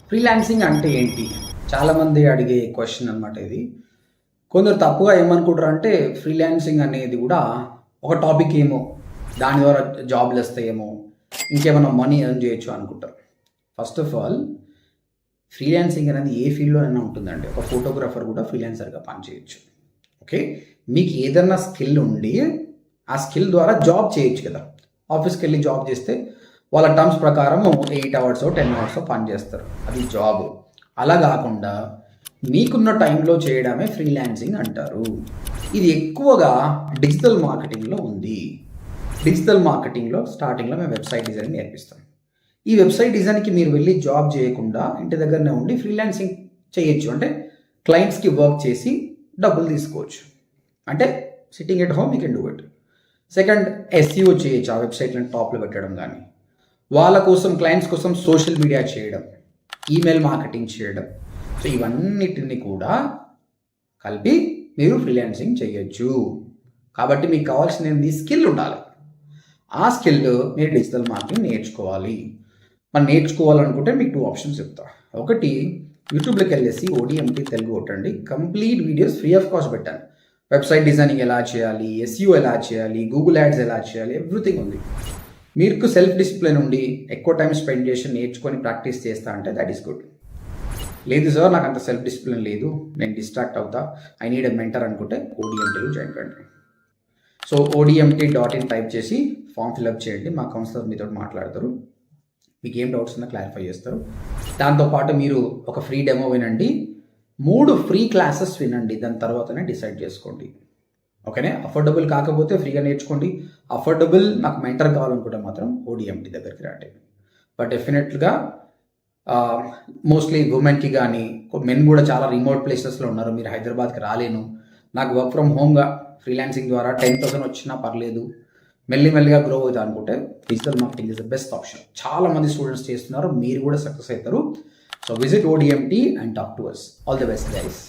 Freelancing అంటే ఏంటి? చాలామంది అడిగే క్వశ్చన్ అనమాట ఇది. కొందరు తప్పుగా ఏమనుకుంటారు అంటే ఫ్రీలాన్సింగ్ అనేది కూడా ఒక టాపిక్ ఏమో, దాని ద్వారా జాబ్లు వస్తాయేమో, ఇంకేమైనా మనీ ఎర్న్ చేయొచ్చు అనుకుంటారు. ఫస్ట్ ఆఫ్ ఆల్ ఫ్రీలాన్సింగ్ అనేది ఏ ఫీల్డ్లో అయినా ఉంటుందండి. ఒక ఫోటోగ్రాఫర్ కూడా ఫ్రీలాన్సర్గా పనిచేయచ్చు. ఓకే, మీకు ఏదైనా స్కిల్ ఉండి ఆ స్కిల్ ద్వారా జాబ్ చేయొచ్చు కదా. ఆఫీస్కి వెళ్ళి జాబ్ చేస్తే వాళ్ళ టర్మ్స్ ప్రకారం 8 అవర్స్ 10 అవర్స్ పని చేస్తారు, అది జాబ్. అలా కాకుండా మీకున్న టైంలో చేయడమే ఫ్రీలాన్సింగ్ అంటారు. ఇది ఎక్కువగా డిజిటల్ మార్కెటింగ్లో ఉంది. డిజిటల్ మార్కెటింగ్లో స్టార్టింగ్లో మేము వెబ్సైట్ డిజైన్ నేర్పిస్తాం. ఈ వెబ్సైట్ డిజైన్కి మీరు వెళ్ళి జాబ్ చేయకుండా ఇంటి దగ్గరనే ఉండి ఫ్రీలాన్సింగ్ చేయొచ్చు. అంటే క్లయింట్స్కి వర్క్ చేసి డబ్బులు తీసుకోవచ్చు. అంటే sitting at home you can do it. Second, SEO చేయొచ్చు. ఆ వెబ్సైట్లను టాప్లో పెట్టడం కానీ, వాళ్ళ కోసం క్లయింట్స్ కోసం సోషల్ మీడియా చేయడం, ఈమెయిల్ మార్కెటింగ్ చేయడం. సో ఇవన్నిటిని కూడా కలిపి మీరు ఫ్రీలాన్సింగ్ చేయొచ్చు. కాబట్టి మీకు కావాల్సిన స్కిల్ ఉండాలి. ఆ స్కిల్ మీరు డిజిటల్ మార్కెటింగ్ నేర్చుకోవాలి. మనం నేర్చుకోవాలనుకుంటే మీకు 2 ఆప్షన్స్ చెప్తా. ఒకటి, యూట్యూబ్లోకి వెళ్ళేసి ODMT తెలుగు కొట్టండి. Complete videos free of cost పెట్టాను. వెబ్సైట్ డిజైనింగ్ ఎలా చేయాలి, SEO ఎలా చేయాలి, గూగుల్ యాడ్స్ ఎలా చేయాలి, ఎవ్రీథింగ్ ఉంది. మీకు సెల్ఫ్ డిసిప్లిన్ ఉండి ఎక్కువ టైం స్పెండ్ చేసి నేర్చుకొని ప్రాక్టీస్ చేస్తా అంటే దట్ ఈస్ గుడ్. లేదు సార్, నాకు అంత సెల్ఫ్ డిసిప్లిన్ లేదు, నేను డిస్ట్రాక్ట్ అవుతా, ఐ నీడ్ ఎ మెంటర్ అనుకుంటే ODMTలో జాయిన్ కండి. సో ODMT.in టైప్ చేసి ఫామ్ ఫిల్అప్ చేయండి. మా కౌన్సిలర్ మీతో మాట్లాడతారు. మీకు ఏం డౌట్స్ ఉన్నా క్లారిఫై చేస్తారు. దాంతోపాటు మీరు ఒక ఫ్రీ డెమో వినండి, 3 ఫ్రీ క్లాసెస్ వినండి, దాని తర్వాతనే డిసైడ్ చేసుకోండి. ఓకేనే. అఫోర్డబుల్ కాకపోతే ఫ్రీగా నేర్చుకోండి. అఫోర్డబుల్ నాకు మెంటర్ కావాలనుకుంటే మాత్రం ODMT దగ్గరికి రండి. బట్ డెఫినెట్గా మోస్ట్లీ ఉమెన్కి కానీ, మెన్ కూడా చాలా రిమోట్ ప్లేసెస్లో ఉన్నారు. మీరు హైదరాబాద్కి రాలేను, నాకు వర్క్ ఫ్రమ్ హోమ్గా ఫ్రీలాన్సింగ్ ద్వారా 10,000 వచ్చినా పర్లేదు, మెల్లిమెల్లిగా గ్రో అవుతా అనుకుంటే digital marketing is the best option. చాలా మంది స్టూడెంట్స్ చేస్తున్నారు, మీరు కూడా సక్సెస్ అవుతారు. So visit ODMT and talk to us. All the best guys.